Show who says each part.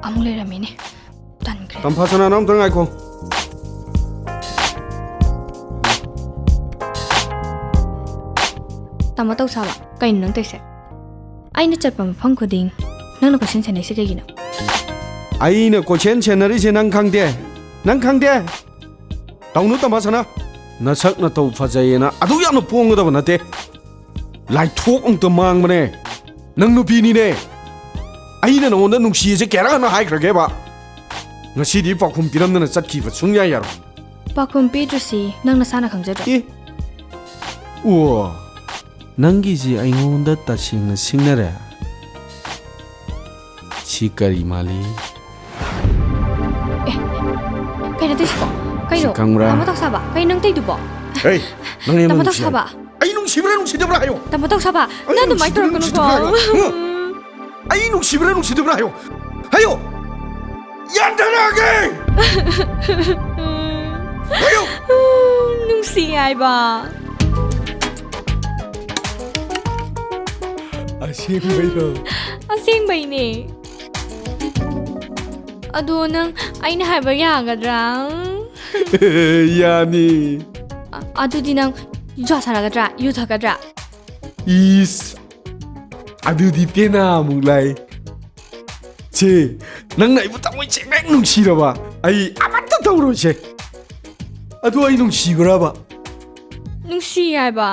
Speaker 1: ꯑꯃꯨꯛ ꯂꯩꯔꯝꯃꯤꯅꯦ ꯇꯟꯈ꯭ꯔꯦ
Speaker 2: ꯇꯝꯐꯥꯁꯅꯥ ꯅꯪ ꯑꯝꯇ ꯉꯥꯏꯈꯣ
Speaker 1: ꯇꯥꯃꯣ ꯇꯧꯁꯥꯕ ꯀꯩꯅꯣ ꯅꯪ ꯇꯧꯏꯁꯦ ꯑꯩꯅ ꯆꯠꯄ ꯃꯐꯝ ꯈꯨꯗꯤꯡ ꯅꯪꯅ ꯀꯣꯏꯁꯟ ꯁꯦꯟꯅꯩꯁꯦ ꯀꯩꯒꯤꯅꯣ
Speaker 2: ꯑꯩꯅ ꯀꯣꯏꯁꯦꯟ ꯁꯦꯟꯅꯔꯤꯁꯦ ꯅꯪ ꯈꯪꯗꯦ ꯅꯪ ꯈꯪꯗꯦ ꯇꯧꯅꯨ ꯇꯝꯐꯥꯁꯅꯥ ꯅꯁꯛ ꯅꯇꯧ ꯐꯖꯩꯌꯦꯅ ꯑꯗꯨ ꯌꯥꯝꯅ ꯄꯣꯡꯒꯗꯕ ꯅꯠꯇꯦ ꯂꯥꯏꯊꯣꯛ ꯑꯃꯨꯛꯇ ꯃꯥꯡꯕꯅꯦ ꯅꯪ ꯅꯨꯄꯤꯅꯤꯅꯦ ꯑꯩꯅ ꯅꯉꯣꯟꯗ ꯅꯨꯡꯁꯤꯌꯦꯁꯦ ꯀꯌꯥꯔꯛ ꯍꯥꯏꯈ꯭ꯔꯒꯦꯕ ꯉꯁꯤꯗꯤ ꯄꯥꯎꯈꯨꯝ ꯄꯤꯔꯝꯗꯅ ꯆꯠꯈꯤꯕ ꯁꯨꯡꯌꯥ ꯌꯥꯔꯣꯏ
Speaker 1: ꯄꯥꯎꯈꯨꯝ ꯄꯤꯗ꯭ꯔꯁꯤ ꯅꯪ ꯅꯁꯥꯅ ꯈꯪꯖꯗ꯭ꯔꯣ
Speaker 2: ꯑꯣ ꯅꯪꯒꯤꯁꯤ ꯑꯩꯉꯣꯟꯗ ꯇꯁꯦꯡꯅ ꯁꯤꯡꯅꯔꯦ ꯁꯤ ꯀꯔꯤ ꯃꯥꯜꯂꯤ
Speaker 1: ꯀꯩꯅꯣ ꯇꯧꯏꯁꯤꯕꯣ ꯀꯩꯅꯣ ꯇꯥꯃꯣ ꯇꯧꯁꯥꯕ ꯀꯩ ꯅꯪ ꯇꯩꯗꯨꯕꯣ
Speaker 2: ꯍꯦ ꯅꯪ
Speaker 1: ꯇꯥꯃꯣ ꯇꯧꯁꯥꯕ
Speaker 2: ꯑꯩ ꯅꯨꯡꯁꯤꯕ꯭ꯔꯥ ꯅꯨꯡꯁꯤꯗꯕ꯭ꯔꯥ ꯍꯥꯏꯌꯣ
Speaker 1: ꯇꯥꯃꯣ ꯇꯧꯁꯥꯕ ꯅꯪ ꯑꯗꯨꯃꯥꯏꯅ ꯇꯧꯔꯛꯀꯅꯨꯀꯣ
Speaker 2: ꯑꯩ ꯅꯨꯡꯁꯤꯕ꯭ꯔꯥ ꯅꯨꯡꯁꯤꯗꯕ꯭ꯔꯥ ꯍꯥꯏꯌꯣ ꯍꯥꯏꯌꯣ ꯌꯥꯟꯊꯔꯛꯑꯒꯦ ꯍꯥꯏꯌꯣ
Speaker 1: ꯅꯨꯡꯁꯤ ꯍꯥꯏꯕ
Speaker 2: ꯑꯁꯦꯡꯕꯩꯔꯣ
Speaker 1: ꯑꯁꯦꯡꯕꯩꯅꯦ ꯑꯗꯣ ꯅꯪ ꯑꯩꯅ ꯍꯥꯏꯕ ꯌꯥꯒꯗ꯭ꯔꯥ
Speaker 2: ꯌꯥꯅꯤ
Speaker 1: ꯑꯗꯨꯗꯤ ꯅꯪ ꯖ꯭ꯋꯥ ꯁꯥꯟꯅꯒꯗ꯭ꯔꯥ ꯌꯨ ꯊꯛꯀꯗ꯭ꯔꯥ
Speaker 2: ꯏꯁ ꯑꯗꯨꯗꯤ ꯄꯦꯅꯥ ꯑꯃꯨꯛ ꯂꯥꯏ ꯆꯦ ꯅꯪꯅ ꯑꯩꯕꯨ ꯊꯃꯣꯏ ꯁꯦꯡꯅ ꯅꯨꯡꯁꯤꯔꯕ ꯑꯩ ꯑꯃꯠꯇ ꯇꯧꯔꯣꯏꯁꯦ ꯑꯗꯨ ꯑꯩ ꯅꯨꯡꯁꯤꯕ꯭ꯔꯕ
Speaker 1: ꯅꯨꯡꯁꯤ ꯍꯥꯏꯕ